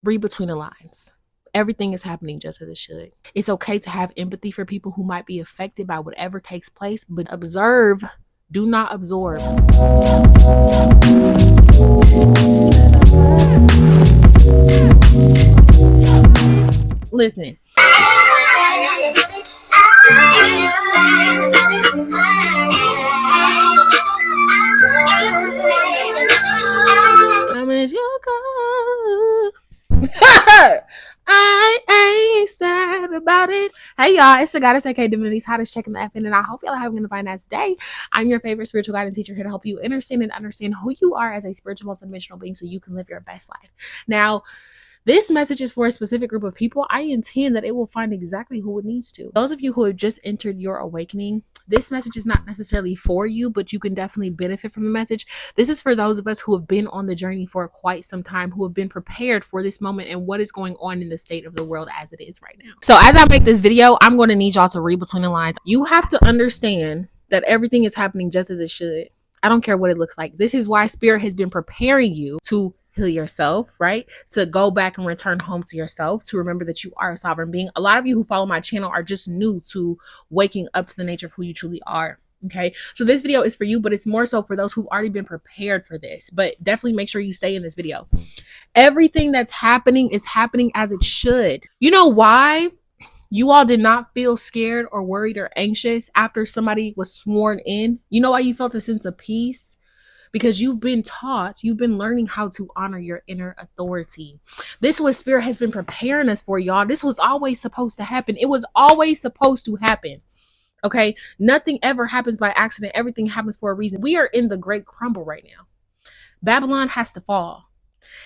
Read between the lines. Everything is happening just as it should. It's okay to have empathy for people who might be affected by whatever takes place, but observe, do not absorb. Listen. I ain't sad about it. Hey y'all, it's the Goddess aka Divinity's hottest checking the FN, and I hope y'all are having a fine ass day. I'm your favorite spiritual guide and teacher here to help you understand who you are as a spiritual multidimensional being so you can live your best life. Now, this message is for a specific group of people. I intend that it will find exactly who it needs to. Those of you who have just entered your awakening, this message is not necessarily for you, but you can definitely benefit from the message. This is for those of us who have been on the journey for quite some time, who have been prepared for this moment and what is going on in the state of the world as it is right now. So as I make this video, I'm going to need y'all to read between the lines. You have to understand that everything is happening just as it should. I don't care what it looks like. This is why Spirit has been preparing you to heal yourself, right? To go back and return home to yourself, to remember that you are a sovereign being. A lot of you who follow my channel are just new to waking up to the nature of who you truly are. Okay, so this video is for you, but it's more so for those who've already been prepared for this. But definitely make sure you stay in this video. Everything that's happening is happening as it should. You know why you all did not feel scared or worried or anxious after somebody was sworn in? You know why you felt a sense of peace? Because you've been taught, you've been learning how to honor your inner authority. This is what Spirit has been preparing us for, y'all. This was always supposed to happen. It was always supposed to happen. Okay? Nothing ever happens by accident. Everything happens for a reason. We are in the great crumble right now. Babylon has to fall.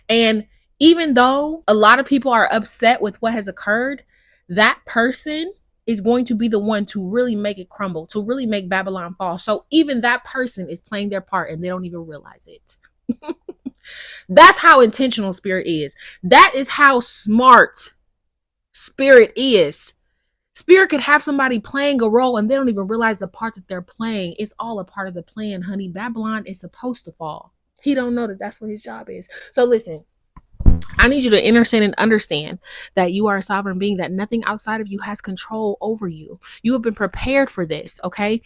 And even though a lot of people are upset with what has occurred, that person is going to be the one to really make it crumble, to really make Babylon fall. So even that person is playing their part and they don't even realize it. That's how intentional Spirit is. That is how smart Spirit is. Spirit could have somebody playing a role and they don't even realize the part that they're playing. It's all a part of the plan, honey. Babylon is supposed to fall. He don't know that that's what his job is. So listen, I need you to understand that you are a sovereign being, that nothing outside of you has control over you. You have been prepared for this, okay?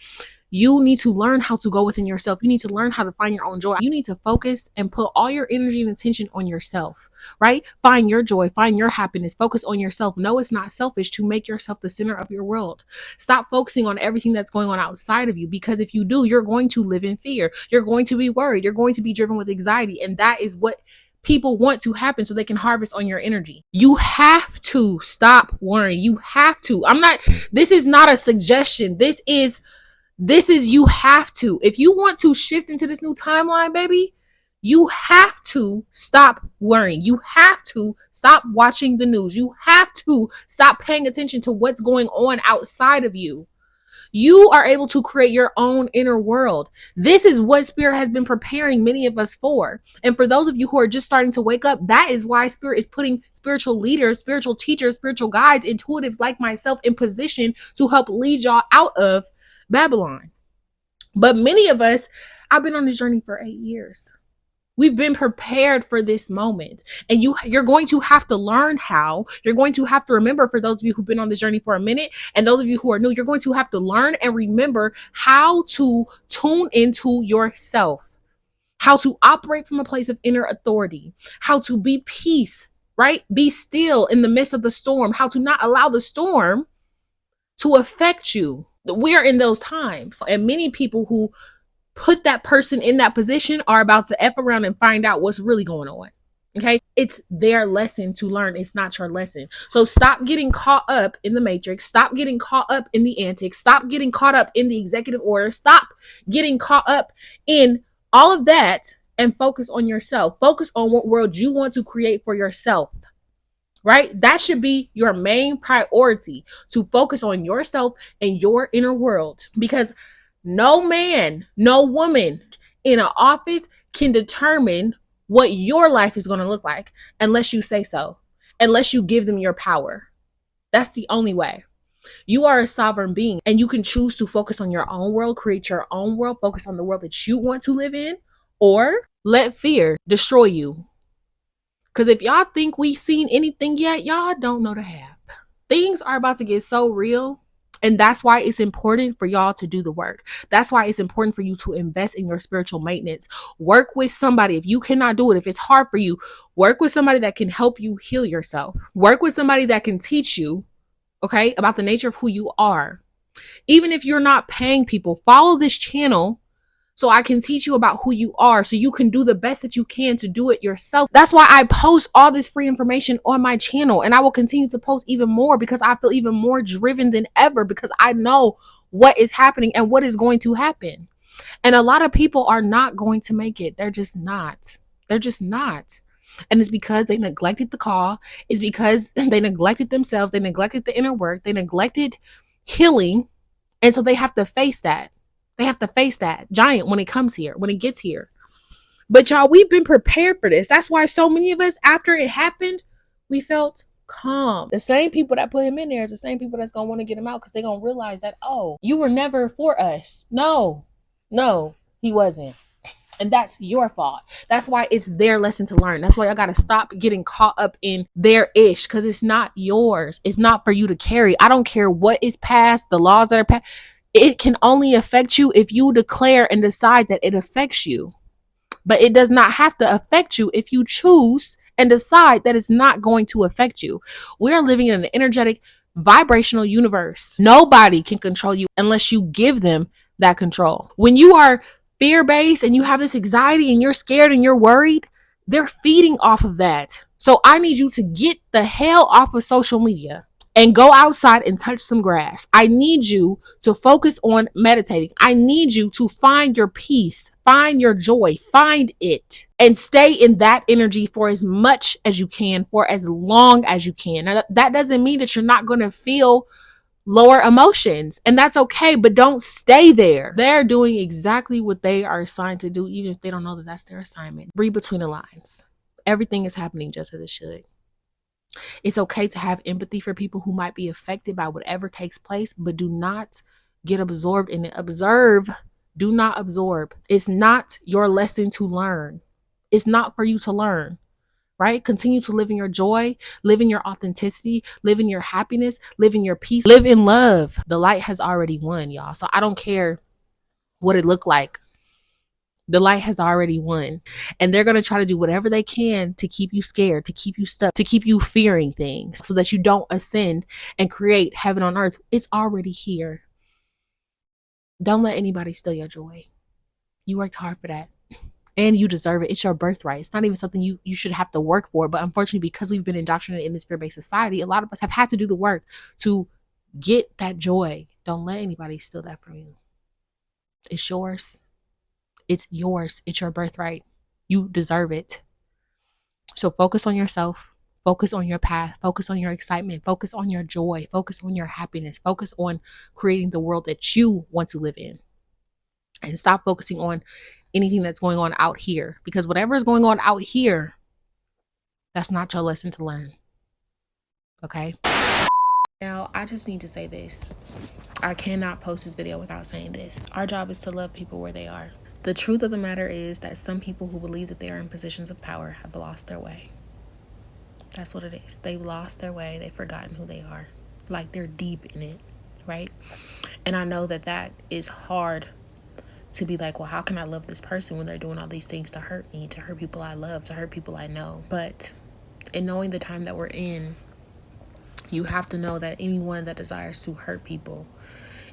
You need to learn how to go within yourself. You need to learn how to find your own joy. You need to focus and put all your energy and attention on yourself, right? Find your joy, find your happiness, focus on yourself. No, it's not selfish to make yourself the center of your world. Stop focusing on everything that's going on outside of you, because if you do, you're going to live in fear. You're going to be worried. You're going to be driven with anxiety. And that is what people want to happen so they can harvest on your energy. You have to stop worrying. You have to. This is not a suggestion. This is you have to. If you want to shift into this new timeline, baby, you have to stop worrying. You have to stop watching the news. You have to stop paying attention to what's going on outside of you. You are able to create your own inner world. This is what Spirit has been preparing many of us for. And for those of you who are just starting to wake up, that is why Spirit is putting spiritual leaders, spiritual teachers, spiritual guides, intuitives like myself in position to help lead y'all out of Babylon. But many of us, I've been on this journey for 8 years. We've been prepared for this moment. And you're going to have to learn how. You're going to have to remember, for those of you who've been on this journey for a minute, and those of you who are new, you're going to have to learn and remember how to tune into yourself, how to operate from a place of inner authority, how to be peace, right? Be still in the midst of the storm, how to not allow the storm to affect you. We're in those times. And many people who put that person in that position are about to F around and find out what's really going on. Okay. It's their lesson to learn. It's not your lesson. So stop getting caught up in the matrix. Stop getting caught up in the antics. Stop getting caught up in the executive order. Stop getting caught up in all of that and focus on yourself. Focus on what world you want to create for yourself. Right? That should be your main priority, to focus on yourself and your inner world, because no man, no woman in an office can determine what your life is going to look like unless you say so, unless you give them your power. That's the only way. You are a sovereign being, and you can choose to focus on your own world, create your own world, focus on the world that you want to live in, or let fear destroy you. Because if y'all think we seen anything yet, y'all don't know the half. Things are about to get so real. And that's why it's important for y'all to do the work. That's why it's important for you to invest in your spiritual maintenance. Work with somebody. If you cannot do it, if it's hard for you, work with somebody that can help you heal yourself. Work with somebody that can teach you, okay, about the nature of who you are. Even if you're not paying people, follow this channel so I can teach you about who you are, so you can do the best that you can to do it yourself. That's why I post all this free information on my channel, and I will continue to post even more because I feel even more driven than ever, because I know what is happening and what is going to happen. And a lot of people are not going to make it. They're just not. They're just not. And it's because they neglected the call. It's because they neglected themselves. They neglected the inner work. They neglected healing. And so they have to face that. They have to face that giant when it comes here, when it gets here. But y'all, we've been prepared for this. That's why so many of us, after it happened, we felt calm. The same people that put him in there is the same people that's going to want to get him out, because they're going to realize that, oh, you were never for us. No, he wasn't. And that's your fault. That's why it's their lesson to learn. That's why y'all got to stop getting caught up in their ish, because it's not yours. It's not for you to carry. I don't care what is passed, the laws that are passed. It can only affect you if you declare and decide that it affects you. But it does not have to affect you if you choose and decide that it's not going to affect you. We're living in an energetic, vibrational universe. Nobody can control you unless you give them that control. When you are fear-based and you have this anxiety and you're scared and you're worried, they're feeding off of that. So I need you to get the hell off of social media and go outside and touch some grass. I need you to focus on meditating. I need you to find your peace, find your joy, find it, and stay in that energy for as much as you can, for as long as you can. Now, that doesn't mean that you're not going to feel lower emotions, and that's okay, but don't stay there. They're doing exactly what they are assigned to do, even if they don't know that that's their assignment. Read between the lines. Everything is happening just as it should. It's okay to have empathy for people who might be affected by whatever takes place, but do not get absorbed in it. Observe, do not absorb. It's not your lesson to learn. It's not for you to learn, right? Continue to live in your joy, live in your authenticity, live in your happiness, live in your peace, live in love. The light has already won, y'all. So I don't care what it looked like. The light has already won, and they're going to try to do whatever they can to keep you scared, to keep you stuck, to keep you fearing things so that you don't ascend and create heaven on earth. It's already here. Don't let anybody steal your joy. You worked hard for that, and you deserve it. It's your birthright. It's not even something you should have to work for, but unfortunately, because we've been indoctrinated in this fear-based society, a lot of us have had to do the work to get that joy. Don't let anybody steal that from you. It's yours. It's yours. It's your birthright. You deserve it. So focus on yourself. Focus on your path. Focus on your excitement. Focus on your joy. Focus on your happiness. Focus on creating the world that you want to live in. And stop focusing on anything that's going on out here. Because whatever is going on out here, that's not your lesson to learn. Okay? Now, I just need to say this. I cannot post this video without saying this. Our job is to love people where they are. The truth of the matter is that some people who believe that they are in positions of power have lost their way. That's what it is. They've lost their way. They've forgotten who they are. Like, they're deep in it, right? And I know that that is hard to be like, well, how can I love this person when they're doing all these things to hurt me, to hurt people I love, to hurt people I know? But in knowing the time that we're in, you have to know that anyone that desires to hurt people,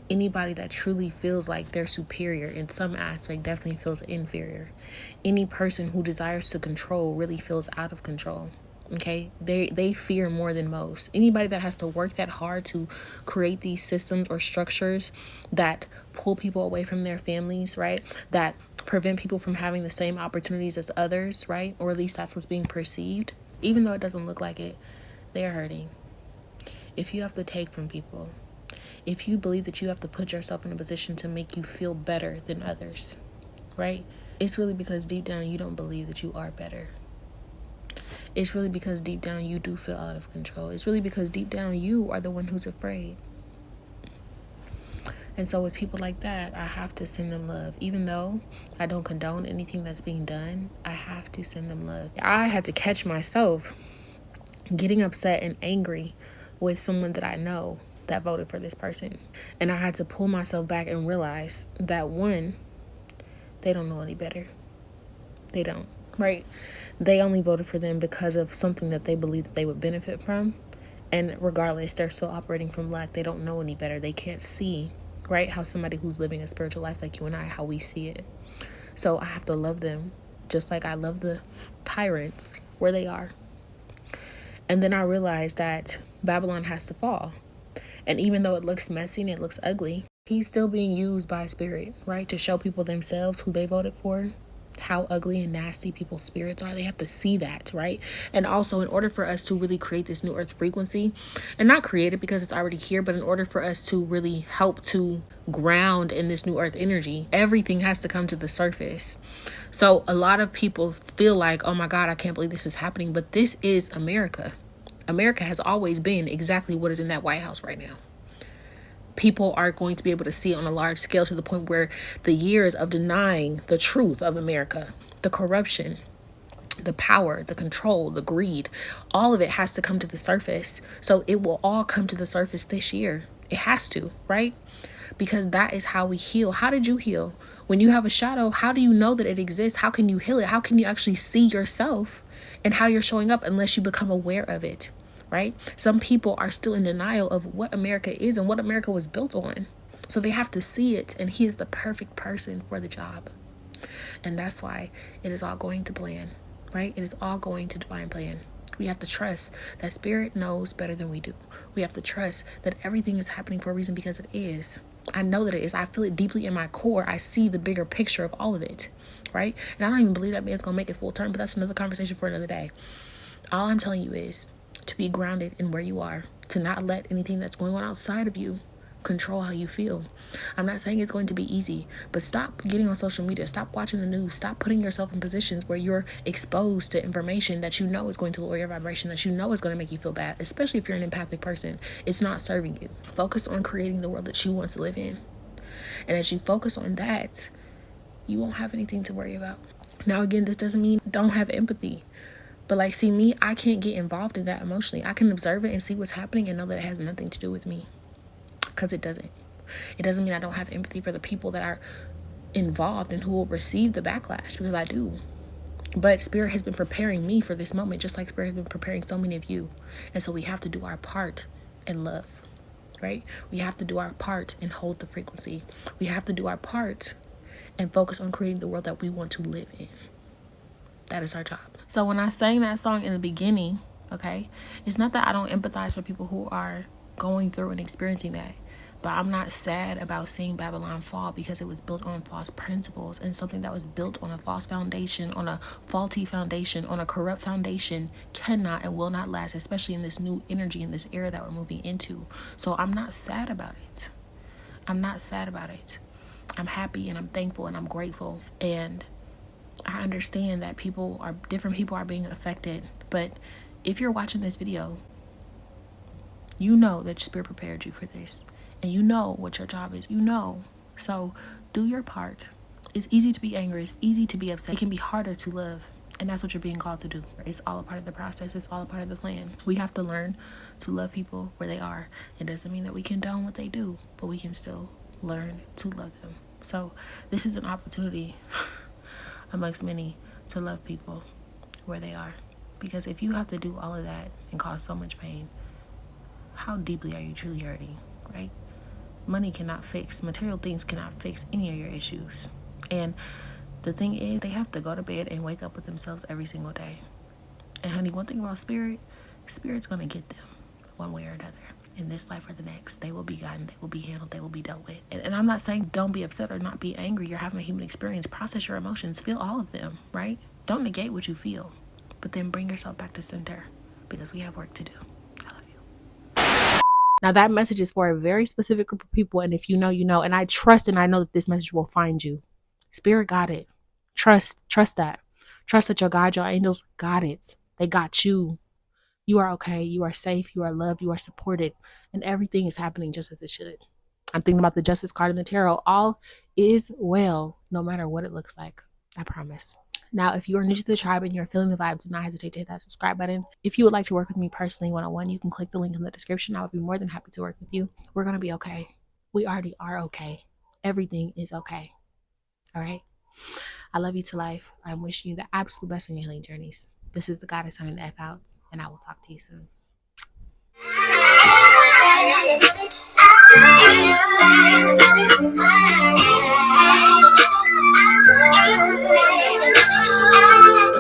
anybody that truly feels like they're superior in some aspect definitely feels inferior. Any person who desires to control really feels out of control. Okay, they fear more than most. Anybody that has to work that hard to create these systems or structures that pull people away from their families, right? That prevent people from having the same opportunities as others, right? Or at least that's what's being perceived. Even though it doesn't look like it, they're hurting. If you have to take from people, if you believe that you have to put yourself in a position to make you feel better than others, right? It's really because deep down you don't believe that you are better. It's really because deep down you do feel out of control. It's really because deep down you are the one who's afraid. And so with people like that, I have to send them love. Even though I don't condone anything that's being done, I have to send them love. I had to catch myself getting upset and angry with someone that I know that voted for this person. And I had to pull myself back and realize that, one, they don't know any better. They don't, right? They only voted for them because of something that they believe that they would benefit from. And regardless, they're still operating from lack. They don't know any better. They can't see, right, how somebody who's living a spiritual life like you and I, how we see it. So I have to love them just like I love the tyrants where they are. And then I realized that Babylon has to fall. And even though it looks messy and it looks ugly, he's still being used by spirit, right? To show people themselves who they voted for, how ugly and nasty people's spirits are. They have to see that, right? And also, in order for us to really create this new earth frequency, and not create it because it's already here, but in order for us to really help to ground in this new earth energy, everything has to come to the surface. So a lot of people feel like, oh my God, I can't believe this is happening. But this is America. America has always been exactly what is in that White House right now. People are going to be able to see it on a large scale, to the point where the years of denying the truth of America, the corruption, the power, the control, the greed, all of it has to come to the surface. So it will all come to the surface this year. It has to, right? Because that is how we heal. How did you heal? When you have a shadow, how do you know that it exists? How can you heal it? How can you actually see yourself and how you're showing up unless you become aware of it? Right? Some people are still in denial of what America is and what America was built on. So they have to see it, and he is the perfect person for the job. And that's why it is all going to plan, right? It is all going to divine plan. We have to trust that spirit knows better than we do. We have to trust that everything is happening for a reason, because it is. I know that it is. I feel it deeply in my core. I see the bigger picture of all of it, right? And I don't even believe that man's going to make it full term, but that's another conversation for another day. All I'm telling you is to be grounded in where you are, to not let anything that's going on outside of you control how you feel. I'm not saying it's going to be easy, but stop getting on social media. Stop watching the news. Stop putting yourself in positions where you're exposed to information that you know is going to lower your vibration, that you know is going to make you feel bad, especially if you're an empathic person. It's not serving you. Focus on creating the world that you want to live in. And as you focus on that, you won't have anything to worry about. Now, again, this doesn't mean don't have empathy. But like, see, me, I can't get involved in that emotionally. I can observe it and see what's happening and know that it has nothing to do with me, because it doesn't. It doesn't mean I don't have empathy for the people that are involved and who will receive the backlash, because I do. But Spirit has been preparing me for this moment, just like Spirit has been preparing so many of you. And so we have to do our part in love, right? We have to do our part and hold the frequency. We have to do our part and focus on creating the world that we want to live in. That is our job. So when I sang that song in the beginning, okay, it's not that I don't empathize for people who are going through and experiencing that, but I'm not sad about seeing Babylon fall, because it was built on false principles, and something that was built on a false foundation, on a faulty foundation, on a corrupt foundation cannot and will not last, especially in this new energy, in this era that we're moving into. So I'm not sad about it. I'm not sad about it. I'm happy and I'm thankful and I'm grateful. And I understand that different people are being affected, but if you're watching this video, you know that your Spirit prepared you for this, and you know what your job is. So do your part. It's easy to be angry. It's easy to be upset. It can be harder to love, and that's what you're being called to do. It's all a part of the process. It's all a part of the plan. We have to learn to love people where they are. It doesn't mean that we condone what they do, but we can still learn to love them. So this is an opportunity amongst many to love people where they are, because if you have to do all of that and cause so much pain, how deeply are you truly hurting, right? Money cannot fix, material things cannot fix any of your issues. And the thing is, they have to go to bed and wake up with themselves every single day. And honey, one thing about Spirit's gonna get them one way or another. In this life or the next, they will be gotten, they will be handled, they will be dealt with. And I'm not saying don't be upset or not be angry. You're having a human experience. Process your emotions. Feel all of them, right? Don't negate what you feel, but then bring yourself back to center, because we have work to do. I love you. Now, that message is for a very specific group of people, and if you know, you know. And I trust and I know that this message will find you. Spirit got it. Trust that. Trust that your God, your angels got it. They got you. You are okay. You are safe. You are loved. You are supported. And everything is happening just as it should. I'm thinking about the Justice card in the tarot. All is well, no matter what it looks like. I promise. Now, if you are new to the tribe and you're feeling the vibe, do not hesitate to hit that subscribe button. If you would like to work with me personally one-on-one, you can click the link in the description. I would be more than happy to work with you. We're going to be okay. We already are okay. Everything is okay. All right? I love you to life. I'm wishing you the absolute best in your healing journeys. This is the Goddess signing the F out, and I will talk to you soon.